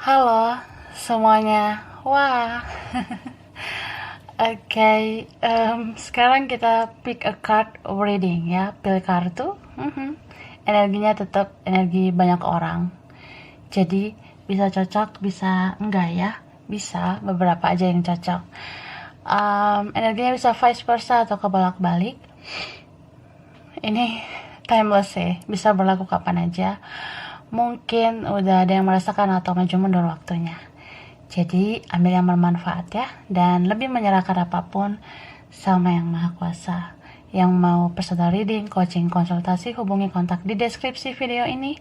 Halo semuanya. Wah. Oke, sekarang kita pick a card reading ya. Pilih kartu. Energinya tetap energi banyak orang. Jadi bisa cocok, bisa enggak ya. Bisa, beberapa aja yang cocok. Energinya bisa vice versa atau kebolak-balik. Ini timeless ya, bisa berlaku kapan aja. Mungkin udah ada yang merasakan atau maju mundur waktunya. Jadi ambil yang bermanfaat ya, dan lebih menyerahkan apapun sama yang maha kuasa. Yang mau personal reading, coaching, konsultasi, hubungi kontak di deskripsi video ini.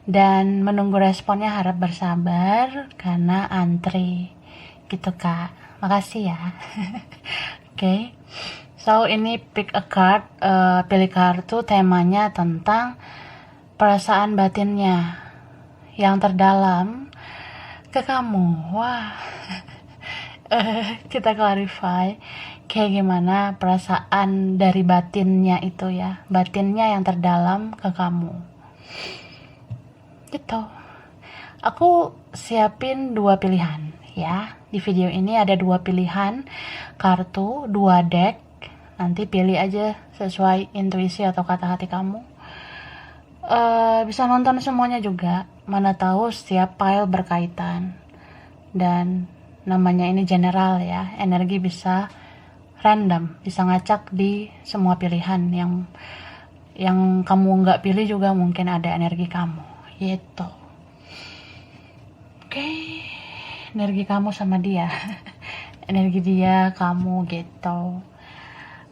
Dan menunggu responnya harap bersabar karena antri gitu kak. Makasih ya. Oke. So ini pick a card, pilih kartu, temanya tentang perasaan batinnya yang terdalam ke kamu. Wah. Kita clarify kayak gimana perasaan dari batinnya itu ya, batinnya yang terdalam ke kamu gitu. Aku siapin 2 pilihan ya. Di video ini ada 2 pilihan kartu, 2 deck. Nanti pilih aja sesuai intuisi atau kata hati kamu. Bisa nonton semuanya juga, mana tahu setiap pile berkaitan. Dan namanya ini general ya, energi bisa random, bisa ngacak di semua pilihan. Yang kamu nggak pilih juga mungkin ada energi kamu gitu. Oke, energi kamu sama dia. Energi dia, kamu gitu.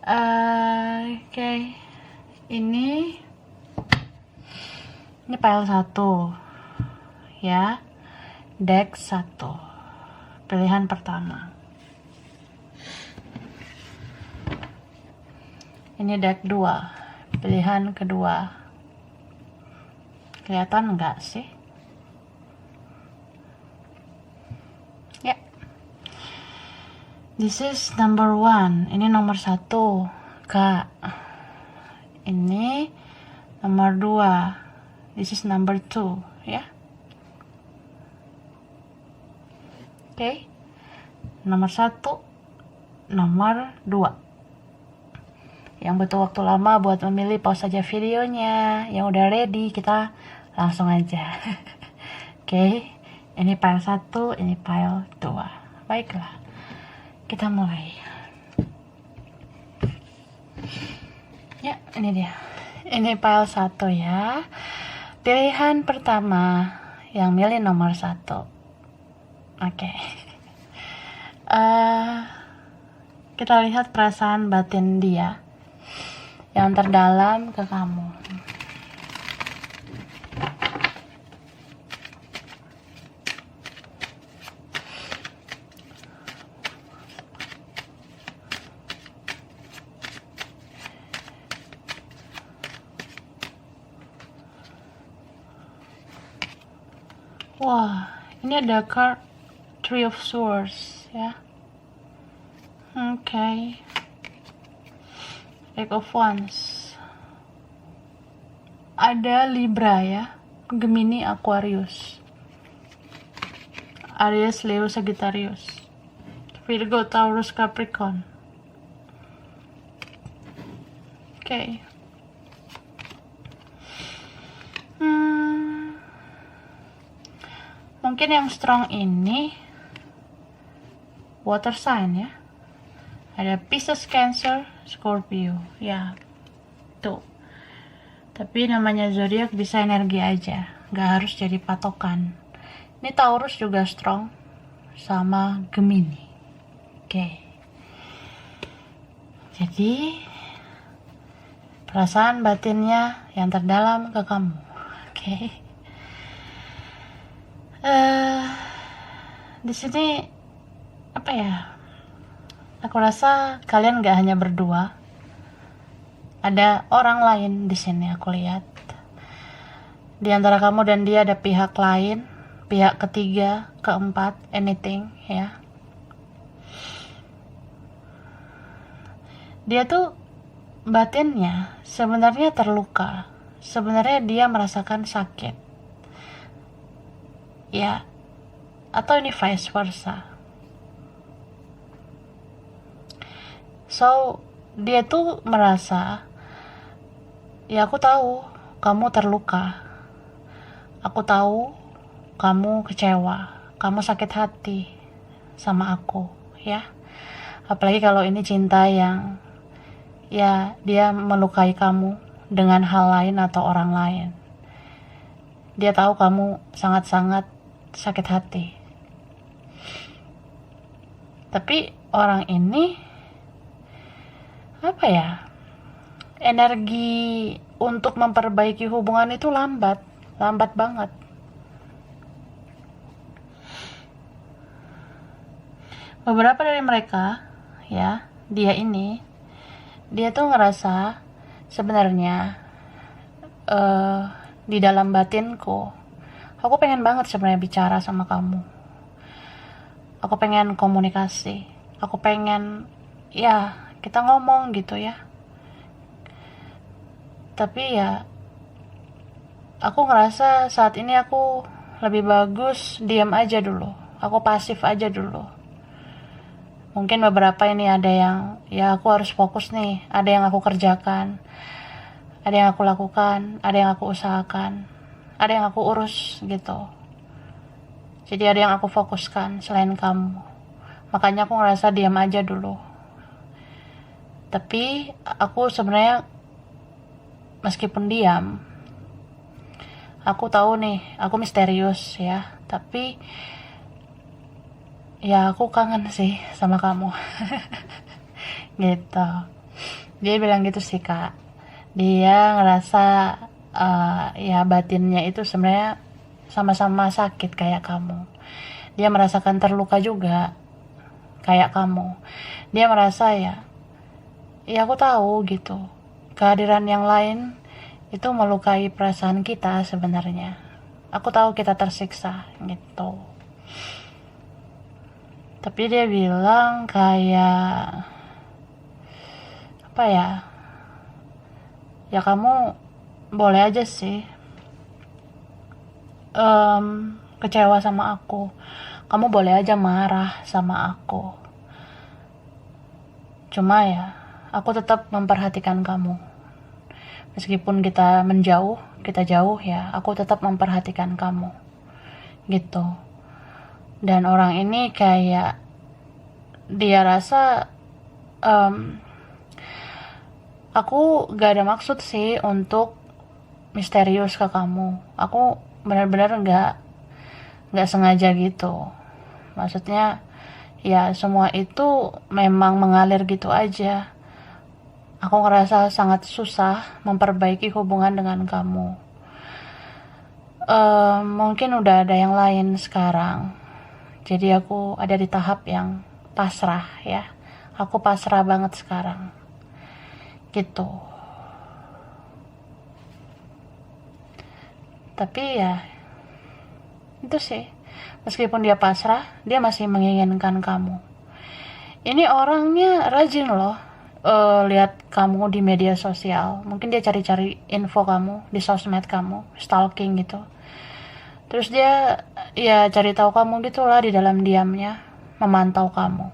Oke. Ini pile 1 ya, deck 1, pilihan pertama. Ini deck 2, pilihan kedua. Kelihatan enggak sih? Ya. This is number 1. Ini nomor 1 kak. Ini nomor 2. This is number 2 ya. Oke. Nomor 1, nomor 2. Yang butuh waktu lama buat memilih, pause saja videonya. Yang udah ready, kita langsung aja. Oke. Ini pile 1, ini pile 2. Baiklah. Kita mulai. Ya, ini dia. Ini pile 1 ya. Pilihan pertama yang milih nomor 1. Oke. Kita lihat perasaan batin dia yang terdalam ke kamu. Wah, ini ada card Three of Swords ya. Oke. Eight of Wands. Ada Libra ya, Gemini, Aquarius, Aries, Leo, Sagittarius, Virgo, Taurus, Capricorn. Oke. Mungkin yang strong ini water sign ya. Ada Pisces, Cancer, Scorpio ya. Tuh. Tapi namanya zodiak bisa energi aja, nggak harus jadi patokan. Ini Taurus juga strong sama Gemini. Oke. Jadi perasaan batinnya yang terdalam ke kamu. Oke. Di sini apa ya? Aku rasa kalian gak hanya berdua. Ada orang lain di sini aku lihat. Di antara kamu dan dia ada pihak lain, pihak ketiga, keempat, anything ya. Dia tuh batinnya sebenarnya terluka. Sebenarnya dia merasakan sakit. Ya, atau ini vice versa. So dia tuh merasa, ya aku tahu kamu terluka, aku tahu kamu kecewa, kamu sakit hati sama aku, ya. Apalagi kalau ini cinta yang, ya, dia melukai kamu dengan hal lain atau orang lain. Dia tahu kamu sangat-sangat sakit hati. Tapi orang ini, apa ya, energi untuk memperbaiki hubungan itu lambat banget. Beberapa dari mereka, ya, dia tuh ngerasa sebenarnya di dalam batinku, aku pengen banget sebenarnya bicara sama kamu. Aku pengen komunikasi. Aku pengen, ya, kita ngomong gitu ya. Tapi ya, aku ngerasa saat ini aku lebih bagus diam aja dulu. Aku pasif aja dulu. Mungkin beberapa ini ada yang, ya aku harus fokus nih. Ada yang aku kerjakan. Ada yang aku lakukan. Ada yang aku usahakan. Ada yang aku urus gitu. Jadi ada yang aku fokuskan selain kamu. Makanya aku ngerasa diam aja dulu. Tapi aku sebenarnya meskipun diam, aku tahu nih, aku misterius ya. Tapi ya aku kangen sih sama kamu. Gitu. Dia bilang gitu sih, Kak. Dia ngerasa ya batinnya itu sebenarnya sama-sama sakit kayak kamu. Dia merasakan terluka juga kayak kamu. Dia merasa ya aku tahu gitu. Kehadiran yang lain itu melukai perasaan kita sebenarnya. Aku tahu kita tersiksa gitu. Tapi dia bilang kayak, apa ya, ya kamu boleh aja sih kecewa sama aku. Kamu boleh aja marah sama aku. Cuma ya, aku tetap memperhatikan kamu. Meskipun kita jauh ya, aku tetap memperhatikan kamu. Gitu. Dan orang ini kayak, dia rasa aku gak ada maksud sih untuk misterius ke kamu. Aku benar-benar gak sengaja gitu. Maksudnya ya semua itu memang mengalir gitu aja. Aku ngerasa sangat susah memperbaiki hubungan dengan kamu. Mungkin udah ada yang lain sekarang. Jadi aku ada di tahap yang pasrah ya. Aku pasrah banget sekarang. Gitu. Tapi ya itu sih. Meskipun dia pasrah, dia masih menginginkan kamu. Ini orangnya rajin loh. Lihat kamu di media sosial. Mungkin dia cari-cari info kamu di sosmed kamu, stalking gitu. Terus dia ya cari tahu kamu gitulah di dalam diamnya, memantau kamu.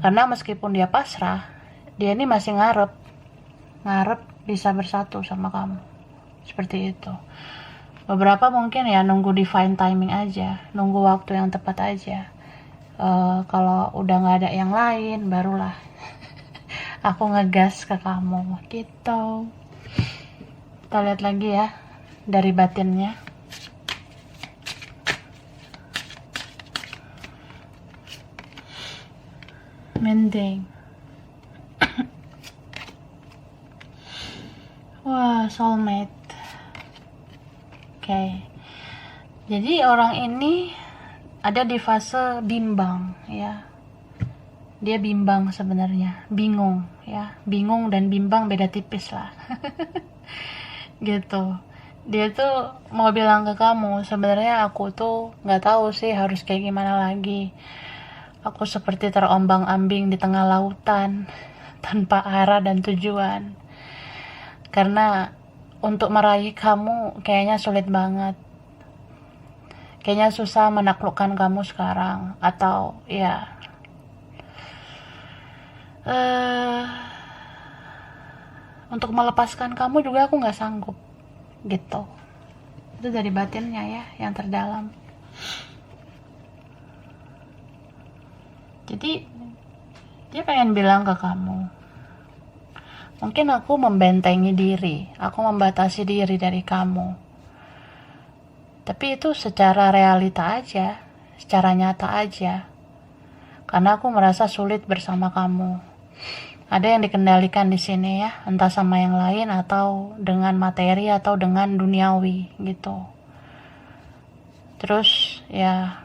Karena meskipun dia pasrah, dia ini masih ngarep bisa bersatu sama kamu. Seperti itu. Beberapa mungkin ya nunggu divine timing aja, nunggu waktu yang tepat aja. Kalau udah nggak ada yang lain, barulah aku ngegas ke kamu gitu. Kita lihat lagi ya dari batinnya. Mending. Wah, soulmate. Oke. Jadi orang ini ada di fase bimbang ya. Dia bimbang sebenarnya, bingung ya. Bingung dan bimbang beda tipis lah. Gitu. Dia tuh mau bilang ke kamu, sebenarnya aku tuh nggak tahu sih harus kayak gimana lagi. Aku seperti terombang-ambing di tengah lautan tanpa arah dan tujuan. Karena untuk meraih kamu kayaknya sulit banget. kayaknya susah menaklukkan kamu sekarang, atau ya eh untuk melepaskan kamu juga aku nggak sanggup gitu. Itu dari batinnya ya, yang terdalam. Jadi dia pengen bilang ke kamu, mungkin aku membentengi diri, aku membatasi diri dari kamu, tapi itu secara realita aja, secara nyata aja, karena aku merasa sulit bersama kamu. Ada yang dikendalikan di sini ya, entah sama yang lain atau dengan materi atau dengan duniawi gitu. Terus ya,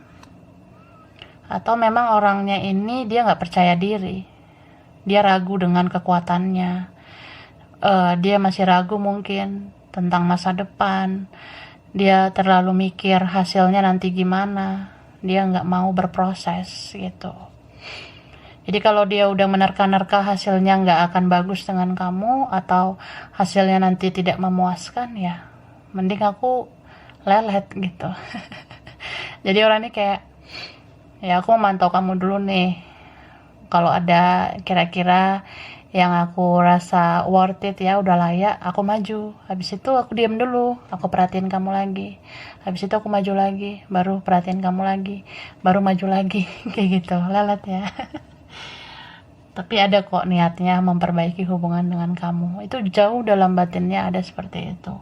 atau memang orangnya ini dia nggak percaya diri, dia ragu dengan kekuatannya, dia masih ragu mungkin tentang masa depan, dia terlalu mikir hasilnya nanti gimana, dia nggak mau berproses gitu. Jadi kalau dia udah menerka-nerka hasilnya nggak akan bagus dengan kamu, atau hasilnya nanti tidak memuaskan, ya mending aku lelet gitu. Jadi orang ini kayak, ya aku memantau kamu dulu nih, kalau ada kira-kira yang aku rasa worth it, ya udah layak, aku maju. Habis itu aku diam dulu, aku perhatiin kamu lagi. Habis itu aku maju lagi, baru perhatiin kamu lagi, baru maju lagi. Kayak gitu, lelet ya. Tapi ada kok niatnya memperbaiki hubungan dengan kamu. Itu jauh dalam batinnya ada seperti itu.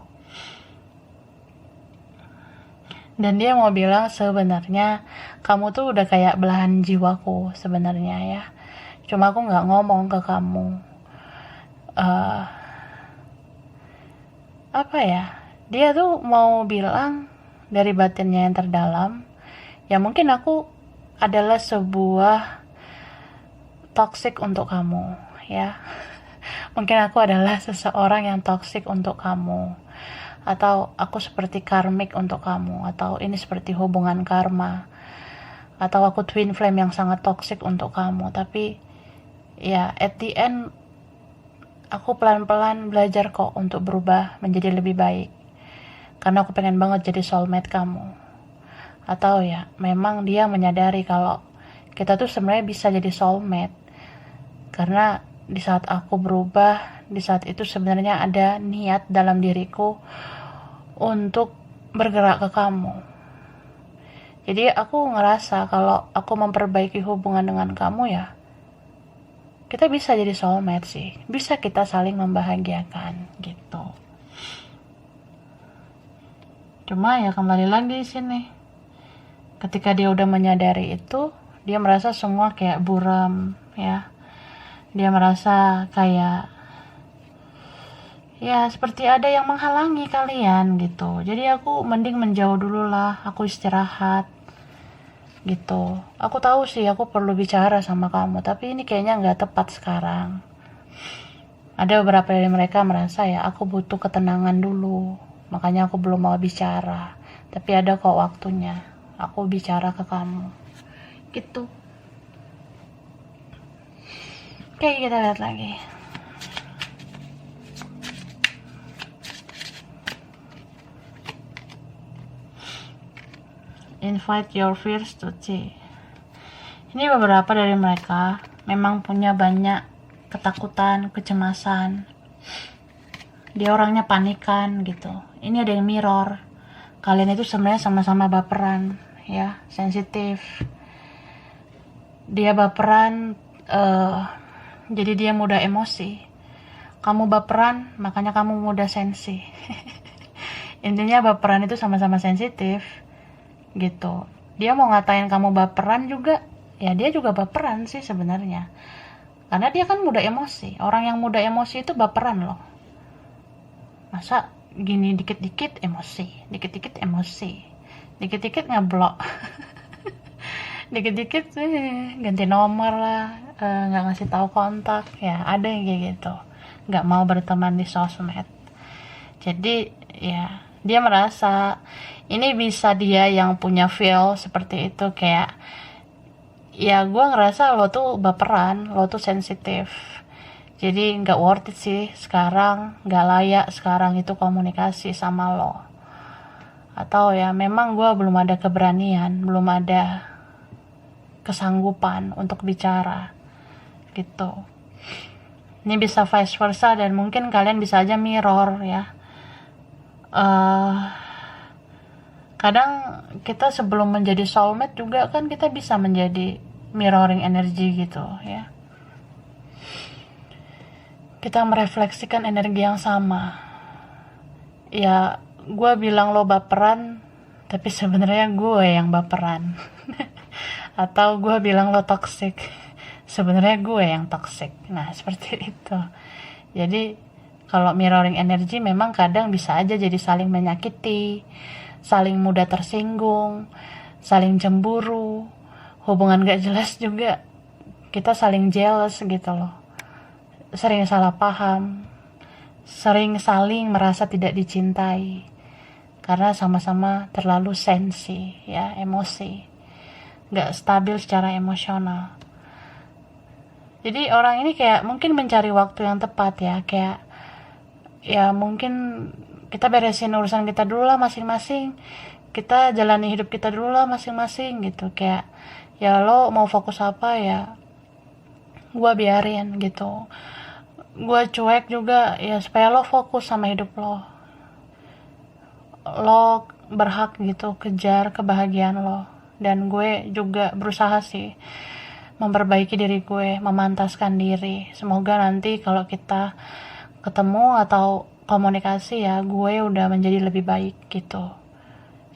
Dan dia mau bilang sebenarnya kamu tuh udah kayak belahan jiwaku sebenarnya ya. Cuma aku nggak ngomong ke kamu. Apa ya? Dia tuh mau bilang dari batinnya yang terdalam, ya mungkin aku adalah sebuah toxic untuk kamu ya. Mungkin aku adalah seseorang yang toxic untuk kamu, atau aku seperti karmik untuk kamu, atau ini seperti hubungan karma, atau aku twin flame yang sangat toxic untuk kamu. Tapi ya at the end aku pelan-pelan belajar kok untuk berubah menjadi lebih baik, karena aku pengen banget jadi soulmate kamu. Atau ya memang dia menyadari kalau kita tuh sebenarnya bisa jadi soulmate, karena di saat aku berubah, di saat itu sebenarnya ada niat dalam diriku untuk bergerak ke kamu. Jadi aku ngerasa kalau aku memperbaiki hubungan dengan kamu, ya kita bisa jadi soulmate sih, bisa kita saling membahagiakan gitu. Cuma ya kembali lagi di sini, ketika dia udah menyadari itu, dia merasa semua kayak buram ya. Dia merasa kayak ya seperti ada yang menghalangi kalian gitu. Jadi aku mending menjauh dulu lah, aku istirahat gitu. Aku tahu sih aku perlu bicara sama kamu, tapi ini kayaknya nggak tepat sekarang. Ada beberapa dari mereka merasa ya aku butuh ketenangan dulu, makanya aku belum mau bicara. Tapi ada kok waktunya aku bicara ke kamu gitu. Oke, kita lihat lagi. Invite your fears to tea. Ini beberapa dari mereka memang punya banyak ketakutan, kecemasan. Dia orangnya panikan gitu. Ini ada yang mirror. Kalian itu sebenarnya sama-sama baperan, ya, sensitif. Dia baperan, jadi dia mudah emosi. Kamu baperan, makanya kamu mudah sensi. Intinya baperan itu sama-sama sensitif gitu. Dia mau ngatain kamu baperan juga, ya dia juga baperan sih sebenarnya, karena dia kan mudah emosi. Orang yang mudah emosi itu baperan loh. Masa gini dikit-dikit emosi, dikit-dikit emosi, dikit-dikit ngeblok, dikit-dikit ganti nomor lah, nggak ngasih tahu kontak. Ya ada yang kayak gitu, nggak mau berteman di sosmed. Jadi ya dia merasa ini bisa dia yang punya feel seperti itu, kayak ya gue ngerasa lo tuh baperan, lo tuh sensitif, jadi nggak worth it sih sekarang, nggak layak sekarang itu komunikasi sama lo. atau ya memang gue belum ada keberanian, belum ada kesanggupan untuk bicara gitu. Ini bisa vice versa, dan mungkin kalian bisa aja mirror ya. Kadang kita sebelum menjadi soulmate juga kan kita bisa menjadi mirroring energi gitu ya. Kita merefleksikan energi yang sama. Ya, gue bilang lo baperan, tapi sebenarnya gue yang baperan. Atau gue bilang lo toxic, sebenarnya gue yang toxic. Nah, seperti itu. Jadi, kalau mirroring energi memang kadang bisa aja jadi saling menyakiti, saling mudah tersinggung, saling cemburu, hubungan gak jelas juga, kita saling jealous gitu loh. Sering salah paham, sering saling merasa tidak dicintai, karena sama-sama terlalu sensi ya, emosi, gak stabil secara emosional. Jadi orang ini kayak mungkin mencari waktu yang tepat ya, kayak ya mungkin kita beresin urusan kita dulu lah masing-masing, kita jalani hidup kita dulu lah masing-masing gitu. Kayak ya lo mau fokus apa ya gue biarin gitu, gue cuek juga ya supaya lo fokus sama hidup lo berhak gitu kejar kebahagiaan lo. Dan gue juga berusaha sih memperbaiki diri gue, memantaskan diri. Semoga nanti kalau kita ketemu atau komunikasi ya, gue udah menjadi lebih baik gitu.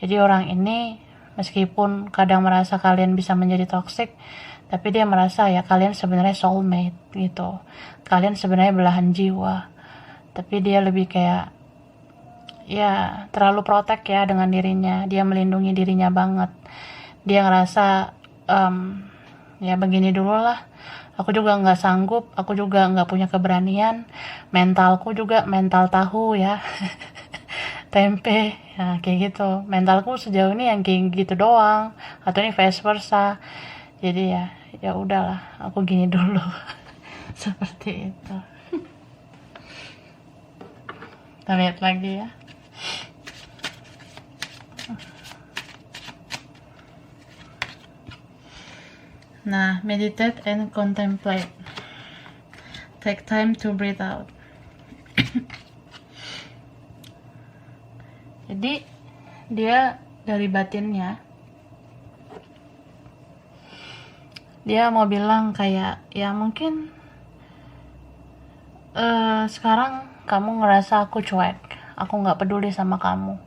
Jadi orang ini meskipun kadang merasa kalian bisa menjadi toxic, tapi dia merasa ya kalian sebenarnya soulmate gitu. Kalian sebenarnya belahan jiwa. Tapi dia lebih kayak ya terlalu protect ya dengan dirinya. Dia melindungi dirinya banget. Dia ngerasa ya begini dulu lah, aku juga nggak sanggup, aku juga nggak punya keberanian, mentalku juga mental tahu ya. Tempe ya, kayak gitu, mentalku sejauh ini yang kayak gitu doang, atau ini vice versa. Jadi ya udahlah, aku gini dulu. Seperti itu. Kita lihat lagi ya. Nah, meditate and contemplate. Take time to breathe out. Jadi dia dari batinnya, dia mau bilang kayak ya mungkin sekarang kamu ngerasa aku cuek, aku nggak peduli sama kamu.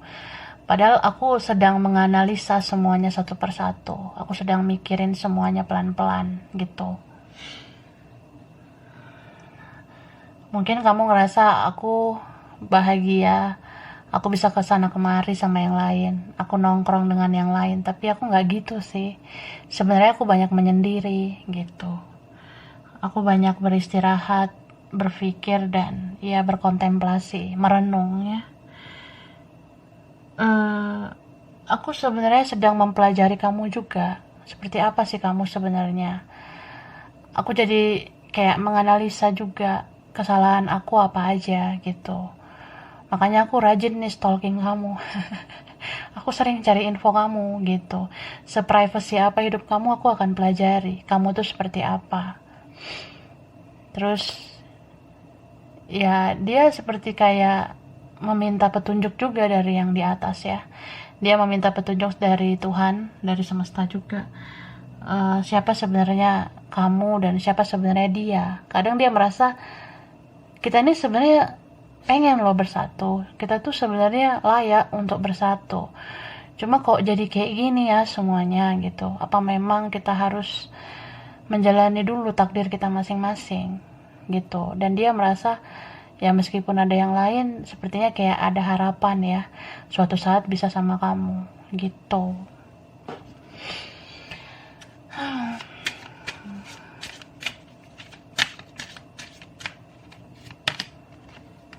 Padahal aku sedang menganalisa semuanya satu persatu. Aku sedang mikirin semuanya pelan-pelan gitu. Mungkin kamu ngerasa aku bahagia, aku bisa kesana kemari sama yang lain, aku nongkrong dengan yang lain. Tapi aku gak gitu sih. Sebenarnya aku banyak menyendiri gitu. Aku banyak beristirahat, berpikir, dan ya berkontemplasi, merenung ya. Aku sebenarnya sedang mempelajari kamu juga. Seperti apa sih kamu sebenarnya? Aku jadi kayak menganalisa juga kesalahan aku apa aja gitu. Makanya aku rajin nih stalking kamu. Aku sering cari info kamu gitu. Se-privacy apa hidup kamu aku akan pelajari. Kamu tuh seperti apa. Terus ya dia seperti kayak meminta petunjuk juga dari yang di atas ya. Dia meminta petunjuk dari Tuhan, dari semesta juga. Siapa sebenarnya kamu dan siapa sebenarnya dia. Kadang dia merasa kita ini sebenarnya pengen loh bersatu. Kita tuh sebenarnya layak untuk bersatu. Cuma kok jadi kayak gini ya semuanya gitu. Apa memang kita harus menjalani dulu takdir kita masing-masing gitu. Dan dia merasa ya meskipun ada yang lain, sepertinya kayak ada harapan ya, suatu saat bisa sama kamu, gitu.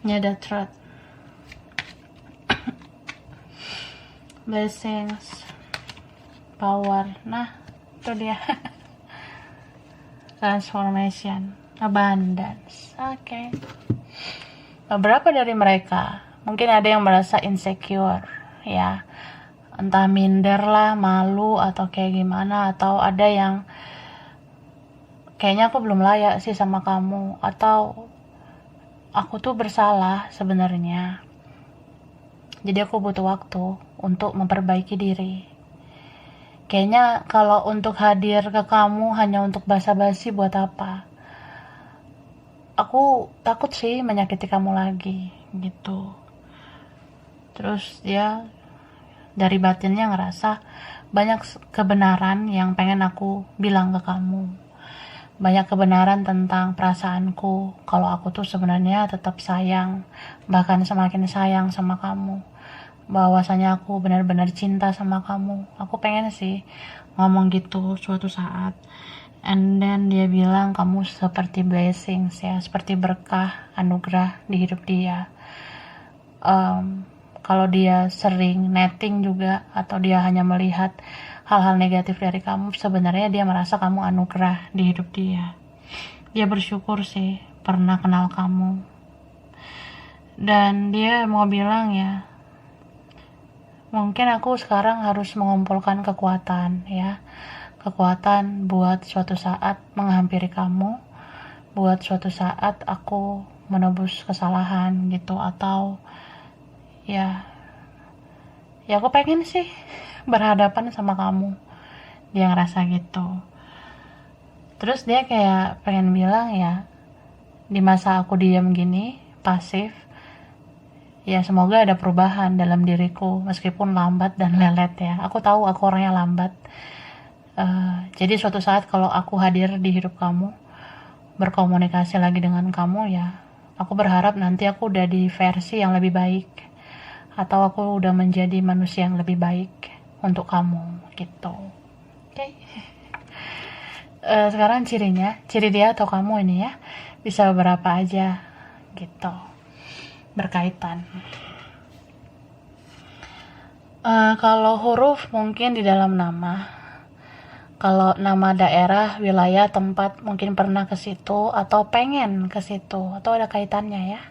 Ya, that's right. Blessings, power, nah itu dia. Transformation, abundance, oke. Beberapa dari mereka mungkin ada yang merasa insecure ya, entah minder lah, malu atau kayak gimana, atau ada yang kayaknya aku belum layak sih sama kamu, atau aku tuh bersalah sebenarnya. Jadi aku butuh waktu untuk memperbaiki diri. Kayaknya kalau untuk hadir ke kamu hanya untuk basa-basi buat apa? Aku takut sih menyakiti kamu lagi gitu. Terus dia dari batinnya ngerasa banyak kebenaran yang pengen aku bilang ke kamu. Banyak kebenaran tentang perasaanku, kalau aku tuh sebenarnya tetap sayang, bahkan semakin sayang sama kamu. Bahwasanya aku benar-benar cinta sama kamu. Aku pengen sih ngomong gitu suatu saat. And then dia bilang kamu seperti blessings ya, seperti berkah, anugerah di hidup dia. Kalau dia sering netting juga atau dia hanya melihat hal-hal negatif dari kamu, sebenarnya dia merasa kamu anugerah di hidup dia. Dia bersyukur sih pernah kenal kamu. Dan dia mau bilang ya, mungkin aku sekarang harus mengumpulkan kekuatan ya. Kekuatan buat suatu saat menghampiri kamu, buat suatu saat aku menebus kesalahan gitu, atau ya aku pengen sih berhadapan sama kamu. Dia ngerasa gitu. Terus dia kayak pengen bilang ya, di masa aku diam gini pasif, ya semoga ada perubahan dalam diriku meskipun lambat dan lelet ya. Aku tahu aku orangnya lambat. Jadi suatu saat kalau aku hadir di hidup kamu, berkomunikasi lagi dengan kamu ya, aku berharap nanti aku udah di versi yang lebih baik, atau aku udah menjadi manusia yang lebih baik untuk kamu gitu. Oke. Sekarang ciri dia atau kamu ini ya, bisa beberapa aja gitu, berkaitan. Kalau huruf mungkin di dalam nama. Kalau nama daerah, wilayah, tempat mungkin pernah ke situ atau pengen ke situ atau ada kaitannya ya.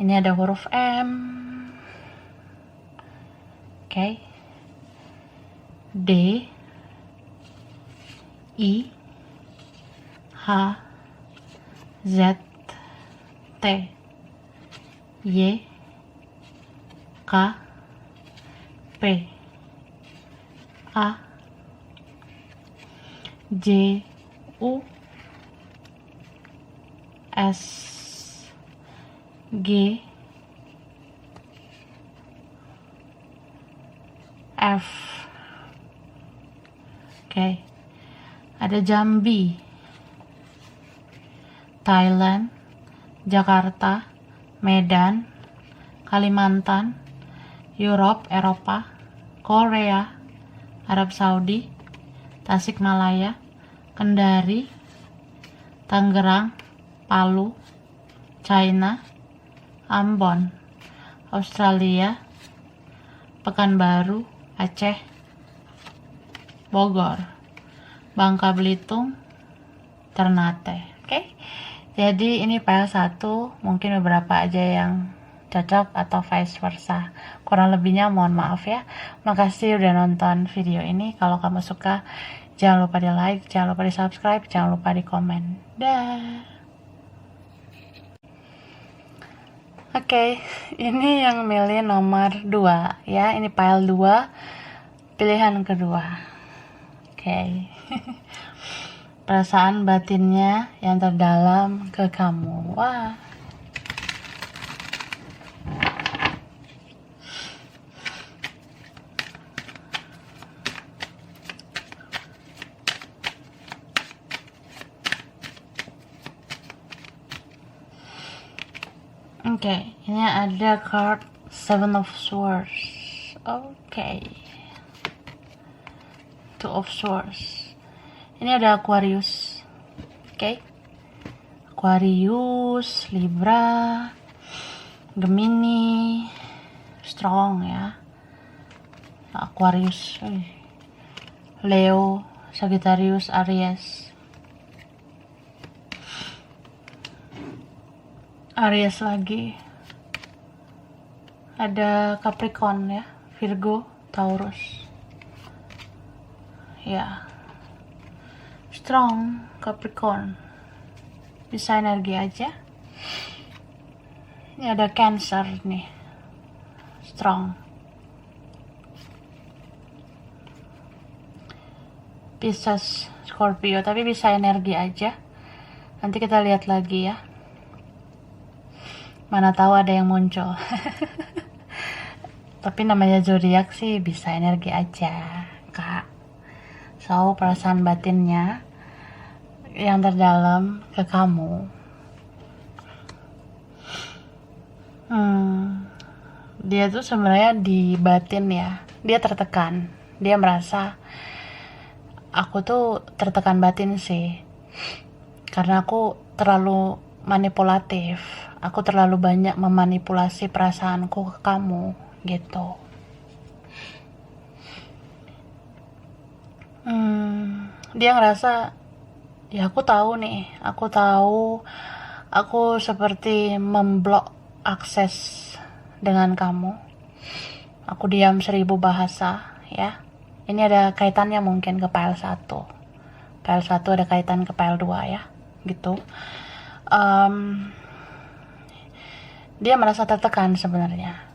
Ini ada huruf M. Oke. D, I, H, Z, T, Y, K, P, A, J, U, S, G, F. Oke. Ada Jambi, Thailand, Jakarta, Medan, Kalimantan, Eropa, Korea, Arab Saudi, Tasikmalaya, Kendari, Tangerang, Palu, China, Ambon, Australia, Pekanbaru, Aceh, Bogor, Bangka Belitung, Ternate. Oke. Jadi ini file 1, mungkin beberapa aja yang cocok atau vice versa. Kurang lebihnya mohon maaf ya. Makasih udah nonton video ini. Kalau kamu suka, jangan lupa di like, jangan lupa di subscribe, jangan lupa di komen. Dah. Oke, ini yang milih nomor 2 ya. Ini file 2, pilihan kedua. Oke. Perasaan batinnya yang terdalam ke kamu. Wah. Oke, ini ada card Seven of Swords. Oke. Two of Swords. Ini ada Aquarius. Oke. Aquarius, Libra, Gemini, strong ya. Aquarius, Leo, Sagittarius, Aries. Aries lagi. Ada Capricorn ya, Virgo, Taurus. Ya, strong Capricorn, bisa energi aja. Ini ada Cancer nih, strong. Pisces, Scorpio, tapi bisa energi aja. Nanti kita lihat lagi ya, mana tahu ada yang muncul. Tapi namanya zodiak sih bisa energi aja, Kak. So, perasaan batinnya yang terdalam ke kamu, dia tuh sebenarnya di batin ya, dia tertekan. Dia merasa aku tuh tertekan batin sih, karena aku terlalu manipulatif. Aku terlalu banyak memanipulasi perasaanku ke kamu gitu. Dia ngerasa, ya aku tahu nih, aku seperti memblok akses dengan kamu. Aku diam 1000 bahasa ya. Ini ada kaitannya mungkin ke file 1. File 1 ada kaitan ke file 2 ya, gitu. Dia merasa tertekan sebenarnya.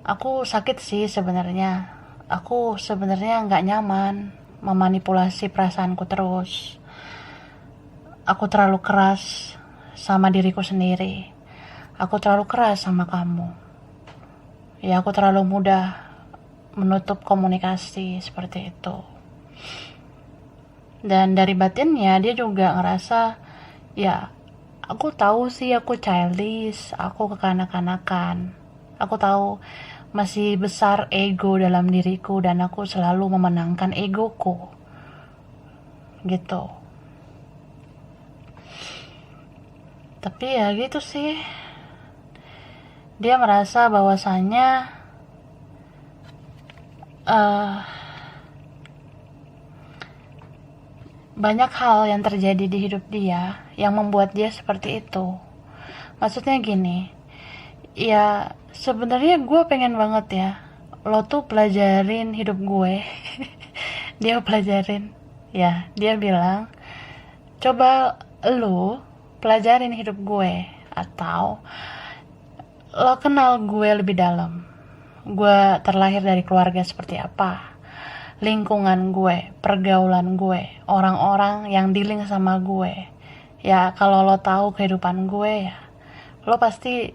Aku sakit sih sebenarnya. Aku sebenarnya nggak nyaman memanipulasi perasaanku terus. Aku terlalu keras sama diriku sendiri. Aku terlalu keras sama kamu. Ya, aku terlalu mudah menutup komunikasi seperti itu. Dan dari batinnya dia juga ngerasa, ya aku tahu sih aku childish, aku kekanak-kanakan. Aku tahu masih besar ego dalam diriku dan aku selalu memenangkan egoku. Gitu. Tapi ya gitu sih. Dia merasa bahwasannya banyak hal yang terjadi di hidup dia yang membuat dia seperti itu. Maksudnya gini, ya sebenarnya gue pengen banget ya lo tuh pelajarin hidup gue. Dia pelajarin, ya dia bilang, coba lo pelajarin hidup gue, atau lo kenal gue lebih dalam. Gue terlahir dari keluarga seperti apa, lingkungan gue, pergaulan gue, orang-orang yang dealing sama gue. Ya kalau lo tahu kehidupan gue, ya lo pasti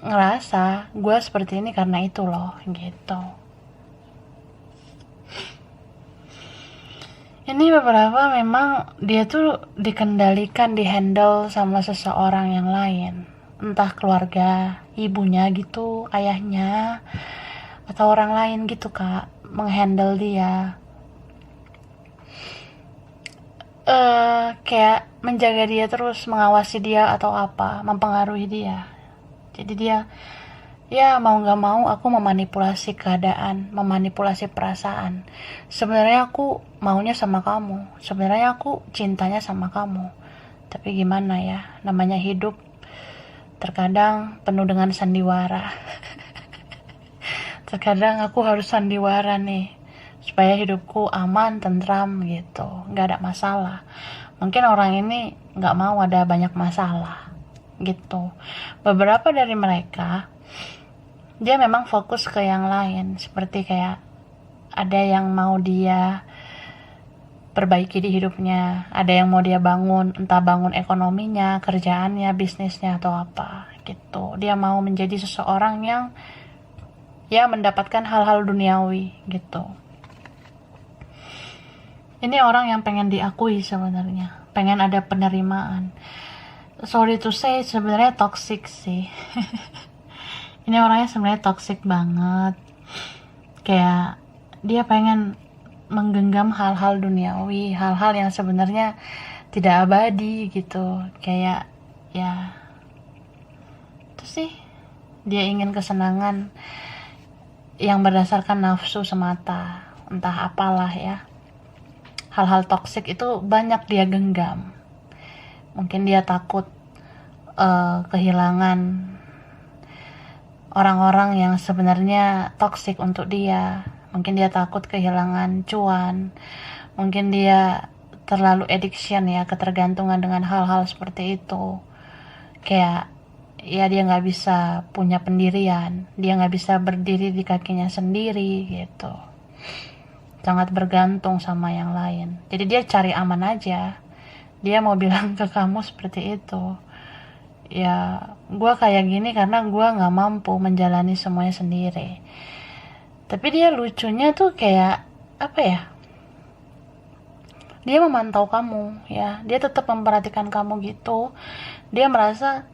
ngerasa gue seperti ini karena itu loh, gitu. Ini beberapa memang dia tuh dikendalikan, dihandle sama seseorang yang lain, entah keluarga, ibunya gitu, ayahnya, atau orang lain gitu Kak, menghandle dia. Kayak menjaga dia terus, mengawasi dia atau apa, mempengaruhi dia. Jadi dia, ya mau gak mau aku memanipulasi keadaan, memanipulasi perasaan. Sebenarnya aku maunya sama kamu, sebenarnya aku cintanya sama kamu. Tapi gimana ya, namanya hidup terkadang penuh dengan sandiwara. Terkadang aku harus sandiwara nih, supaya hidupku aman, tentram gitu, gak ada masalah. Mungkin orang ini gak mau ada banyak masalah gitu. Beberapa dari mereka dia memang fokus ke yang lain, seperti kayak ada yang mau dia perbaiki di hidupnya, ada yang mau dia bangun, entah bangun ekonominya, kerjaannya, bisnisnya atau apa gitu. Dia mau menjadi seseorang yang ya mendapatkan hal-hal duniawi gitu. Ini orang yang pengen diakui sebenarnya, pengen ada penerimaan. Sorry to say, sebenarnya toxic sih. Ini orangnya sebenarnya toxic banget. Kayak dia pengen menggenggam hal-hal duniawi, hal-hal yang sebenarnya tidak abadi gitu. Kayak ya itu sih, dia ingin kesenangan yang berdasarkan nafsu semata, entah apalah ya. Hal-hal toksik itu banyak dia genggam. Mungkin dia takut kehilangan orang-orang yang sebenarnya toksik untuk dia. Mungkin dia takut kehilangan cuan, mungkin dia terlalu addiction ya, ketergantungan dengan hal-hal seperti itu. Kayak ya dia nggak bisa punya pendirian, dia nggak bisa berdiri di kakinya sendiri gitu, sangat bergantung sama yang lain. Jadi dia cari aman aja, dia mau bilang ke kamu seperti itu, ya gue kayak gini karena gue nggak mampu menjalani semuanya sendiri. Tapi dia lucunya tuh kayak apa ya, dia memantau kamu ya, dia tetap memperhatikan kamu gitu. Dia merasa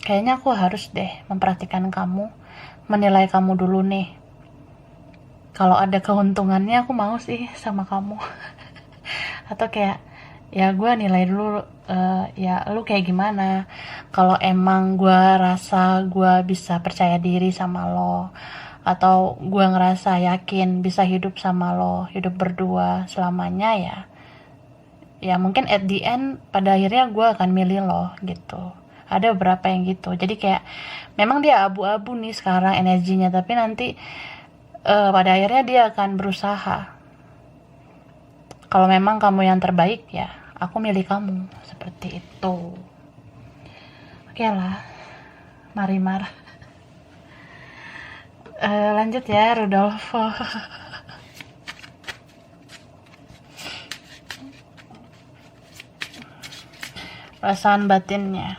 kayaknya aku harus deh memperhatikan kamu, menilai kamu dulu nih. Kalau ada keuntungannya aku mau sih sama kamu. Atau kayak ya gue nilai dulu, ya lu kayak gimana. Kalau emang gue rasa gue bisa percaya diri sama lo, atau gue ngerasa yakin bisa hidup sama lo, hidup berdua selamanya, ya mungkin at the end pada akhirnya gue akan milih lo gitu. Ada beberapa yang gitu. Jadi kayak memang dia abu-abu nih sekarang energinya, tapi nanti pada akhirnya dia akan berusaha. Kalau memang kamu yang terbaik, ya aku milih kamu, seperti itu. Oke lah, Marimar. Lanjut ya, Rudolfo. Perasaan batinnya.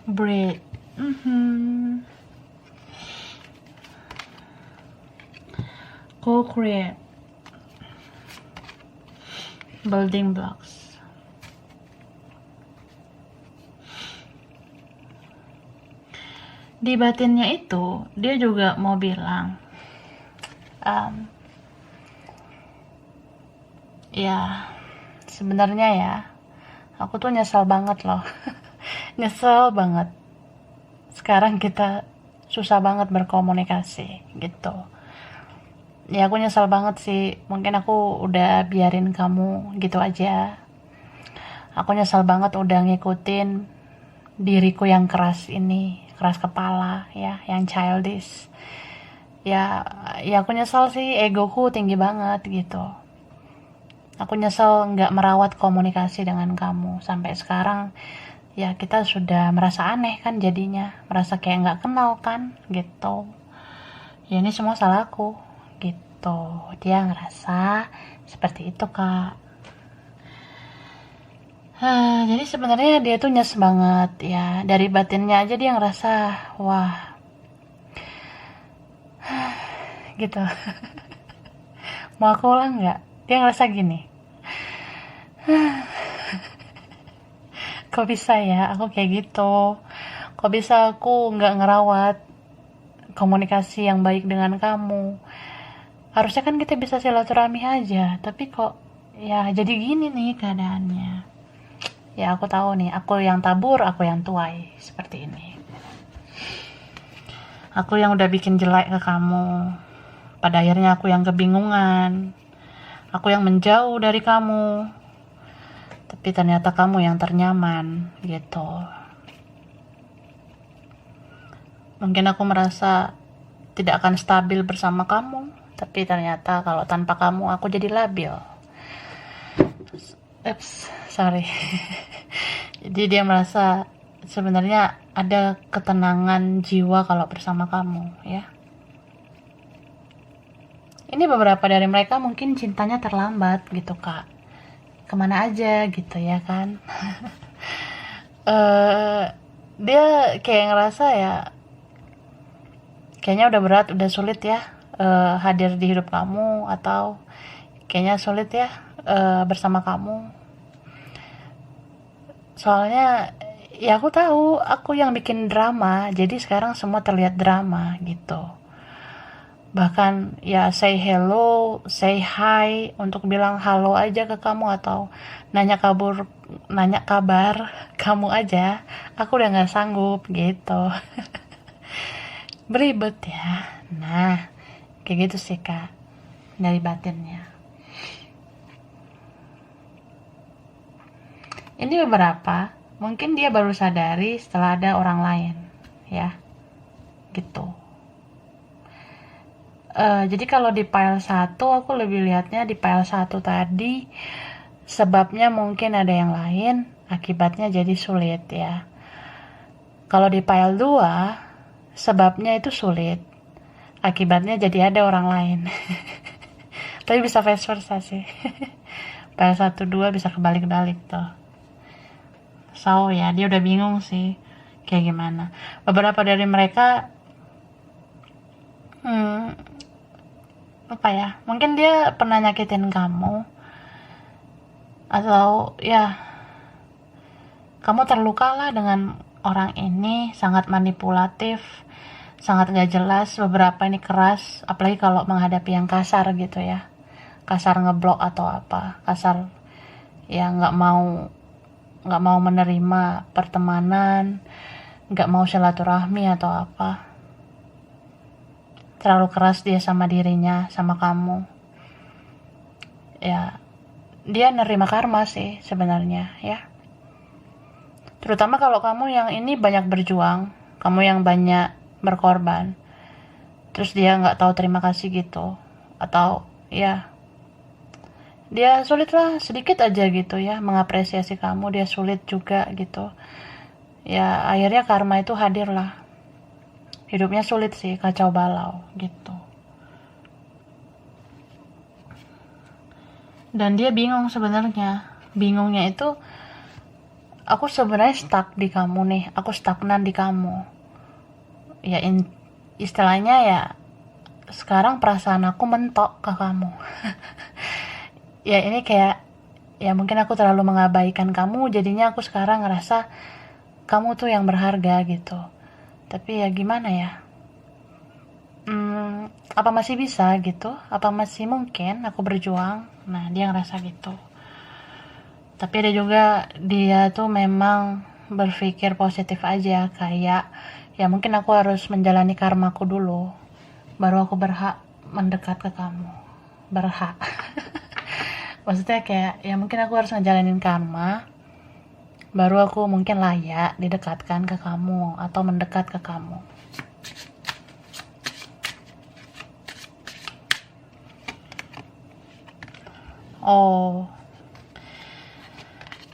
Breathe. Co-create. Building blocks. Di batinnya itu, dia juga mau bilang, ya sebenarnya ya, aku tuh nyesel banget loh. Nyesel banget. Sekarang kita susah banget berkomunikasi gitu. Ya aku nyesel banget sih, mungkin aku udah biarin kamu gitu aja. Aku nyesel banget udah ngikutin diriku yang keras ini, keras kepala ya, yang childish. Ya aku nyesel sih, egoku tinggi banget gitu. Aku nyesel nggak merawat komunikasi dengan kamu sampai sekarang. Ya kita sudah merasa aneh kan jadinya, merasa kayak nggak kenal kan gitu. Ya ini semua salahku gitu. Dia ngerasa seperti itu, Kak. Jadi sebenarnya dia tuh nyes banget ya, dari batinnya aja dia ngerasa wah gitu. Mau aku ulang nggak? Dia ngerasa gini, kok bisa ya aku kayak gitu, kok bisa aku nggak ngerawat komunikasi yang baik dengan kamu. Harusnya kan kita bisa silaturahmi aja, tapi kok ya jadi gini nih keadaannya. Ya aku tahu nih, aku yang tabur, aku yang tuai, seperti ini. Aku yang udah bikin jelek ke kamu. Pada akhirnya aku yang kebingungan. Aku yang menjauh dari kamu. Tapi ternyata kamu yang ternyaman, gitu. Mungkin aku merasa tidak akan stabil bersama kamu, tapi ternyata kalau tanpa kamu aku jadi labil. Sorry. Jadi dia merasa sebenarnya ada ketenangan jiwa kalau bersama kamu ya. Ini beberapa dari mereka mungkin cintanya terlambat gitu, Kak. Kemana aja gitu ya kan. Dia kayak ngerasa ya kayaknya udah berat, udah sulit ya hadir di hidup kamu, atau kayaknya sulit ya bersama kamu. Soalnya ya aku tahu aku yang bikin drama, jadi sekarang semua terlihat drama gitu. Bahkan ya say hello, say hi, untuk bilang halo aja ke kamu, atau nanya kabar kamu aja, aku udah nggak sanggup gitu. Beribet ya. Nah kayak gitu sih, Kak, dari batinnya. Ini beberapa, mungkin dia baru sadari setelah ada orang lain ya. gitu. Jadi kalau di file 1 aku lebih lihatnya di file 1 tadi sebabnya mungkin ada yang lain, akibatnya jadi sulit ya. Kalau di file 2 sebabnya itu sulit, akibatnya jadi ada orang lain. Tapi bisa vice versa sih. File 1 2 bisa kebalik-balik tuh. So ya, dia udah bingung sih kayak gimana. Beberapa dari mereka apa ya, mungkin dia pernah nyakitin kamu, atau ya kamu terluka lah dengan orang ini, sangat manipulatif, sangat gak jelas, beberapa ini keras, apalagi kalau menghadapi yang kasar gitu ya, kasar ngeblok atau apa, kasar ya nggak mau menerima pertemanan, nggak mau silaturahmi atau apa. Terlalu keras dia sama dirinya, sama kamu. Ya, dia nerima karma sih sebenarnya ya. Terutama kalau kamu yang ini banyak berjuang, kamu yang banyak berkorban, terus dia nggak tahu terima kasih gitu, atau ya dia sulit lah sedikit aja gitu ya mengapresiasi kamu, dia sulit juga gitu. Ya akhirnya karma itu hadir lah. Hidupnya sulit sih, kacau balau gitu. Dan dia bingung sebenarnya. Bingungnya itu, aku sebenarnya stuck di kamu nih, aku stagnan di kamu. Ya istilahnya ya, sekarang perasaan aku mentok ke kamu. Ya ini kayak, ya mungkin aku terlalu mengabaikan kamu, jadinya aku sekarang ngerasa kamu tuh yang berharga gitu. Tapi ya gimana ya, apa masih bisa gitu, apa masih mungkin aku berjuang. Nah dia ngerasa gitu. Tapi ada juga dia tuh memang berpikir positif aja, kayak ya mungkin aku harus menjalani karmaku dulu, baru aku berhak mendekat ke kamu. Berhak. Maksudnya kayak ya mungkin aku harus ngejalanin karma, baru aku mungkin layak didekatkan ke kamu atau mendekat ke kamu. Oh,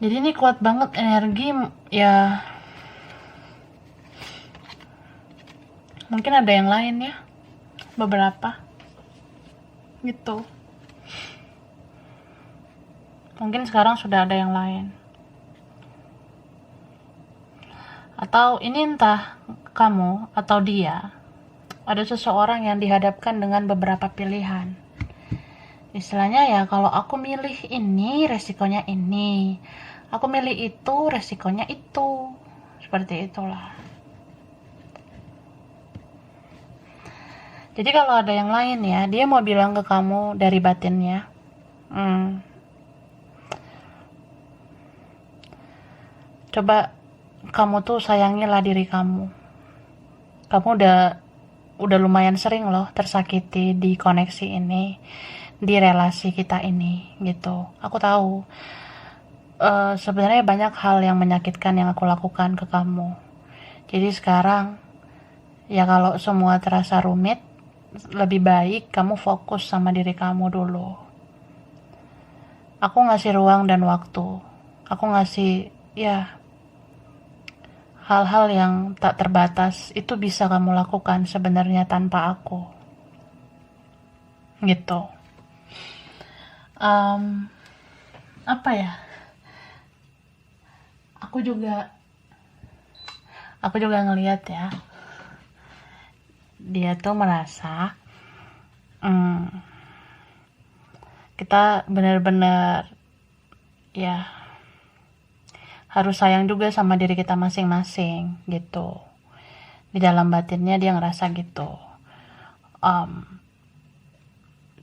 jadi ini kuat banget energi ya. Mungkin ada yang lain ya, beberapa gitu. Mungkin sekarang sudah ada yang lain. Atau ini entah kamu atau dia, ada seseorang yang dihadapkan dengan beberapa pilihan. Istilahnya ya, kalau aku milih ini, resikonya ini. Aku milih itu, resikonya itu. Seperti itulah. Jadi kalau ada yang lain ya, dia mau bilang ke kamu dari batinnya, coba kamu tuh sayangilah diri kamu. Kamu udah lumayan sering loh tersakiti di koneksi ini, di relasi kita ini gitu. Aku tahu sebenarnya banyak hal yang menyakitkan yang aku lakukan ke kamu. Jadi sekarang ya kalau semua terasa rumit, lebih baik kamu fokus sama diri kamu dulu. Aku ngasih ruang dan waktu. Aku ngasih ya hal-hal yang tak terbatas itu bisa kamu lakukan sebenarnya tanpa aku. Gitu. Apa ya? Aku juga ngelihat ya, dia tuh merasa kita benar-benar ya harus sayang juga sama diri kita masing-masing gitu. Di dalam batinnya dia ngerasa gitu.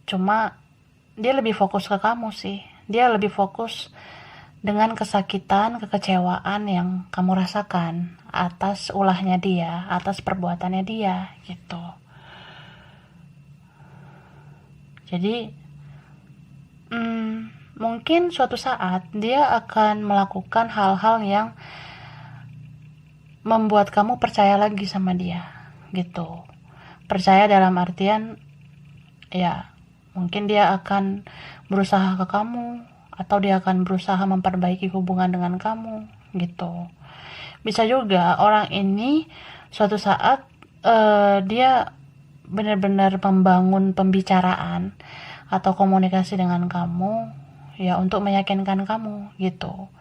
Cuma dia lebih fokus ke kamu sih. Dia lebih fokus dengan kesakitan, kekecewaan yang kamu rasakan atas ulahnya dia, atas perbuatannya dia gitu. Jadi mungkin suatu saat dia akan melakukan hal-hal yang membuat kamu percaya lagi sama dia. gitu. Percaya dalam artian ya mungkin dia akan berusaha ke kamu, atau dia akan berusaha memperbaiki hubungan dengan kamu gitu. Bisa juga orang ini suatu saat dia benar-benar membangun pembicaraan atau komunikasi dengan kamu ya untuk meyakinkan kamu gitu.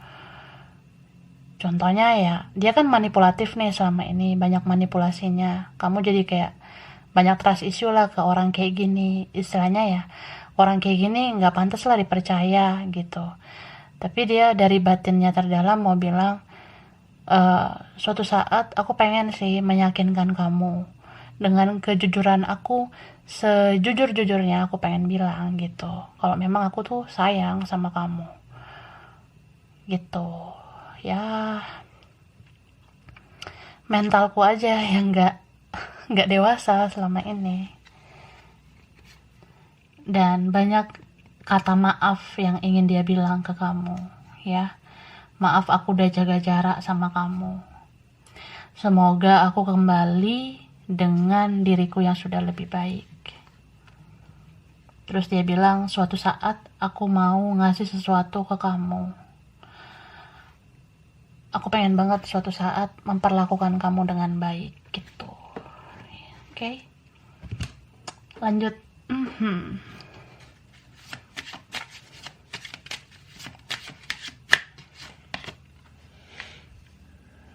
Contohnya ya, dia kan manipulatif nih selama ini, banyak manipulasinya. Kamu jadi kayak banyak trust issue lah ke orang kayak gini. Istilahnya ya, orang kayak gini nggak pantas lah dipercaya gitu. Tapi dia dari batinnya terdalam mau bilang, suatu saat aku pengen sih meyakinkan kamu. Dengan kejujuran aku, sejujur-jujurnya aku pengen bilang gitu. Kalau memang aku tuh sayang sama kamu. Gitu. Ya, mentalku aja yang nggak dewasa selama ini, dan banyak kata maaf yang ingin dia bilang ke kamu ya. Maaf aku udah jaga jarak sama kamu, semoga aku kembali dengan diriku yang sudah lebih baik. Terus dia bilang suatu saat aku mau ngasih sesuatu ke kamu. Aku pengen banget suatu saat memperlakukan kamu dengan baik gitu. Oke, lanjut.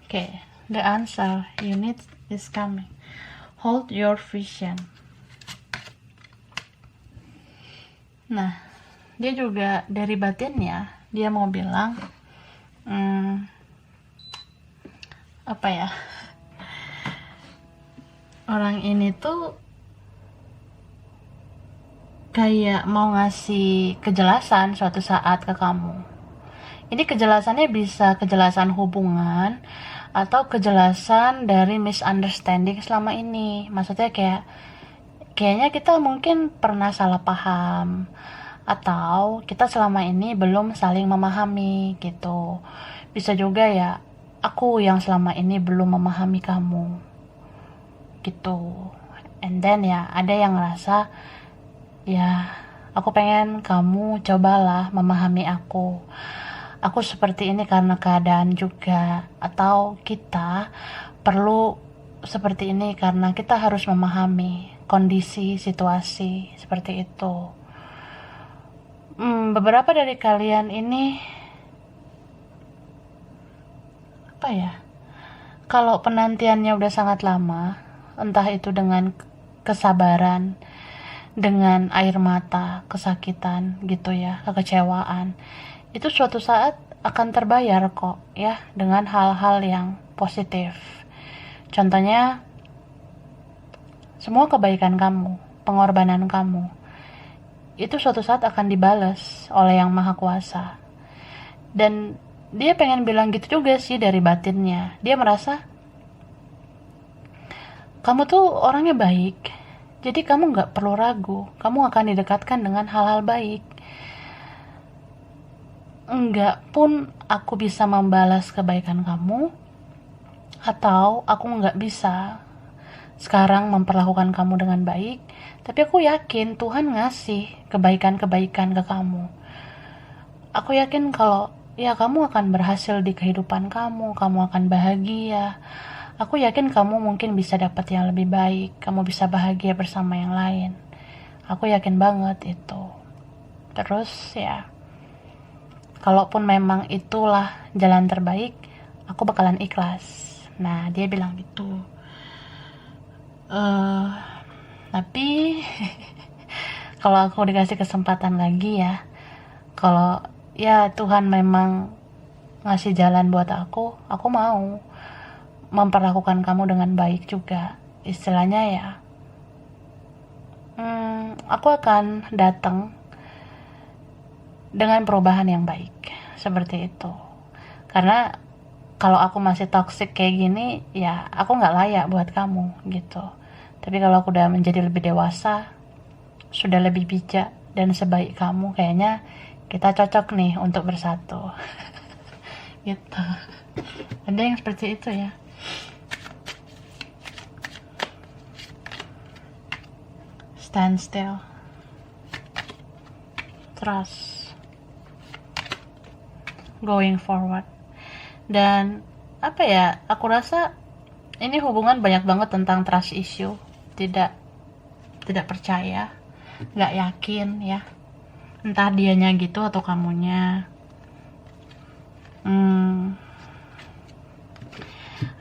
Oke, the answer you need is coming. Hold your vision. Nah, dia juga dari batinnya dia mau bilang apa ya, orang ini tuh kayak mau ngasih kejelasan suatu saat ke kamu. Ini kejelasannya bisa kejelasan hubungan atau kejelasan dari misunderstanding selama ini. Maksudnya kayaknya kita mungkin pernah salah paham, atau kita selama ini belum saling memahami gitu. Bisa juga ya, aku yang selama ini belum memahami kamu gitu. And then ya ada yang ngerasa ya aku pengen kamu cobalah memahami aku seperti ini karena keadaan juga, atau kita perlu seperti ini karena kita harus memahami kondisi situasi seperti itu. Beberapa dari kalian ini apa ya, kalau penantiannya udah sangat lama, entah itu dengan kesabaran, dengan air mata, kesakitan gitu ya, kekecewaan, itu suatu saat akan terbayar kok ya dengan hal-hal yang positif. Contohnya, semua kebaikan kamu, pengorbanan kamu, itu suatu saat akan dibalas oleh Yang Maha Kuasa. Dan dia pengen bilang gitu juga sih dari batinnya. Dia merasa kamu tuh orangnya baik, jadi kamu gak perlu ragu, kamu akan didekatkan dengan hal-hal baik. Enggak pun aku bisa membalas kebaikan kamu, atau aku gak bisa sekarang memperlakukan kamu dengan baik, tapi aku yakin Tuhan ngasih kebaikan-kebaikan ke kamu. Aku yakin kalau ya kamu akan berhasil di kehidupan kamu akan bahagia. Aku yakin kamu mungkin bisa dapat yang lebih baik, kamu bisa bahagia bersama yang lain. Aku yakin banget itu. Terus ya, kalaupun memang itulah jalan terbaik, aku bakalan ikhlas. Nah, dia bilang gitu. Tapi kalau aku dikasih kesempatan lagi ya, kalau ya Tuhan memang ngasih jalan buat aku mau memperlakukan kamu dengan baik juga. Istilahnya ya, aku akan datang dengan perubahan yang baik, seperti itu. Karena kalau aku masih toxic kayak gini, ya aku nggak layak buat kamu gitu. Tapi kalau aku udah menjadi lebih dewasa, sudah lebih bijak dan sebaik kamu, kayaknya kita cocok nih untuk bersatu. Gitu. Ada yang seperti itu ya. stand still, trust, going forward. Dan apa ya, aku rasa ini hubungan banyak banget tentang trust issue, tidak percaya, nggak yakin ya, entah dianya gitu atau kamunya.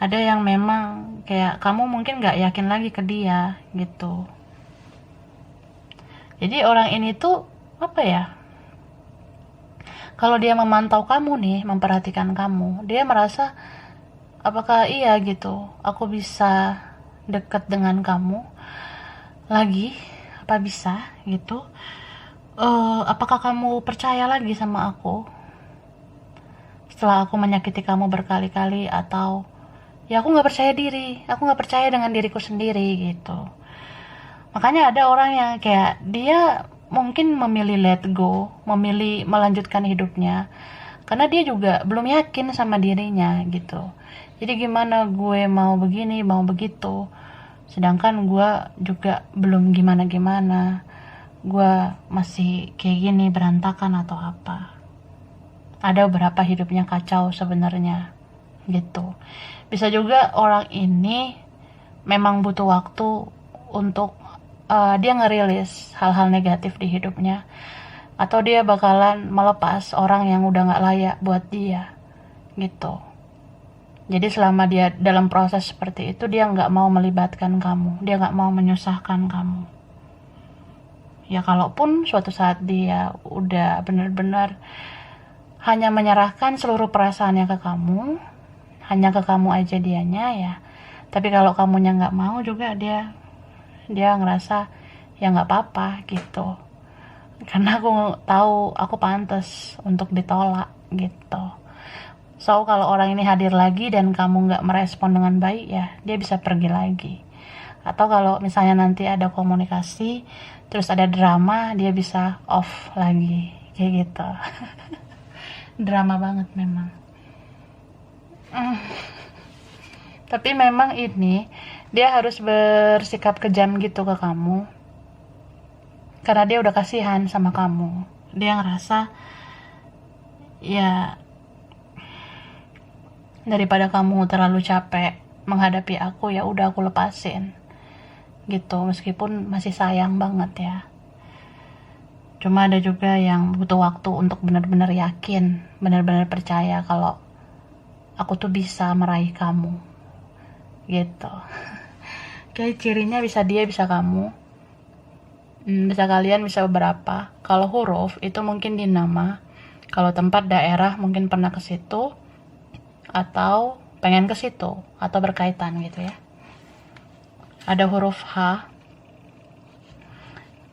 Ada yang memang kayak kamu mungkin nggak yakin lagi ke dia gitu. Jadi orang ini tuh apa ya, kalau dia memantau kamu nih, memperhatikan kamu, dia merasa apakah iya gitu, aku bisa deket dengan kamu lagi, apa bisa gitu. Apakah kamu percaya lagi sama aku setelah aku menyakiti kamu berkali-kali, atau ya aku nggak percaya diri, aku nggak percaya dengan diriku sendiri gitu. Makanya ada orang yang kayak dia mungkin memilih let go, memilih melanjutkan hidupnya karena dia juga belum yakin sama dirinya gitu. Jadi gimana gue mau begini, mau begitu, sedangkan gue juga belum gimana-gimana, gue masih kayak gini, berantakan atau apa. Ada beberapa hidupnya kacau sebenarnya gitu. Bisa juga orang ini memang butuh waktu untuk dia ngerilis hal-hal negatif di hidupnya, atau dia bakalan melepas orang yang udah gak layak buat dia gitu. Jadi selama dia dalam proses seperti itu, dia gak mau melibatkan kamu, dia gak mau menyusahkan kamu. Ya kalaupun suatu saat dia udah benar-benar hanya menyerahkan seluruh perasaannya ke kamu, hanya ke kamu aja dianya ya, tapi kalau kamunya gak mau juga, dia ngerasa ya nggak apa-apa gitu, karena aku tahu aku pantas untuk ditolak gitu. So kalau orang ini hadir lagi dan kamu nggak merespon dengan baik, ya dia bisa pergi lagi. Atau kalau misalnya nanti ada komunikasi terus ada drama, dia bisa off lagi kayak gitu. Drama banget memang. Tapi memang ini dia harus bersikap kejam gitu ke kamu karena dia udah kasihan sama kamu. Dia ngerasa ya daripada kamu terlalu capek menghadapi aku, ya udah aku lepasin gitu, meskipun masih sayang banget ya. Cuma ada juga yang butuh waktu untuk benar-benar yakin, benar-benar percaya kalau aku tuh bisa meraih kamu gitu. Kayak cirinya bisa dia, bisa kamu, bisa kalian, bisa beberapa. Kalau huruf itu mungkin di nama, kalau tempat daerah mungkin pernah ke situ atau pengen ke situ atau berkaitan gitu ya. Ada huruf H,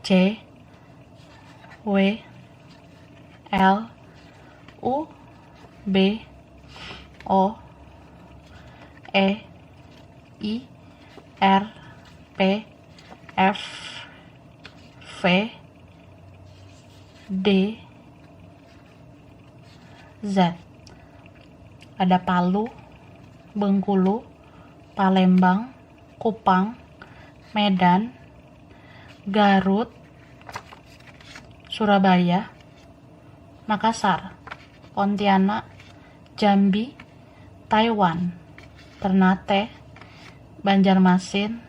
C, W, L, U, B, O, E, I, R, P, F, V, D, Z. Ada Palu, Bengkulu, Palembang, Kupang, Medan, Garut, Surabaya, Makassar, Pontianak, Jambi, Taiwan, Ternate, Banjarmasin,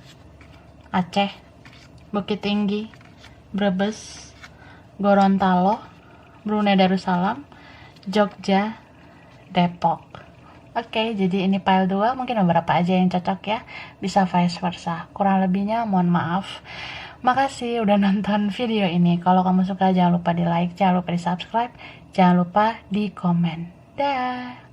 Aceh, Bukit Tinggi, Brebes, Gorontalo, Brunei Darussalam, Jogja, Depok. Oke, jadi ini file 2, mungkin beberapa aja yang cocok ya, bisa vice versa. Kurang lebihnya mohon maaf. Makasih udah nonton video ini. Kalau kamu suka jangan lupa di like, jangan lupa di subscribe, jangan lupa di komen. Dah.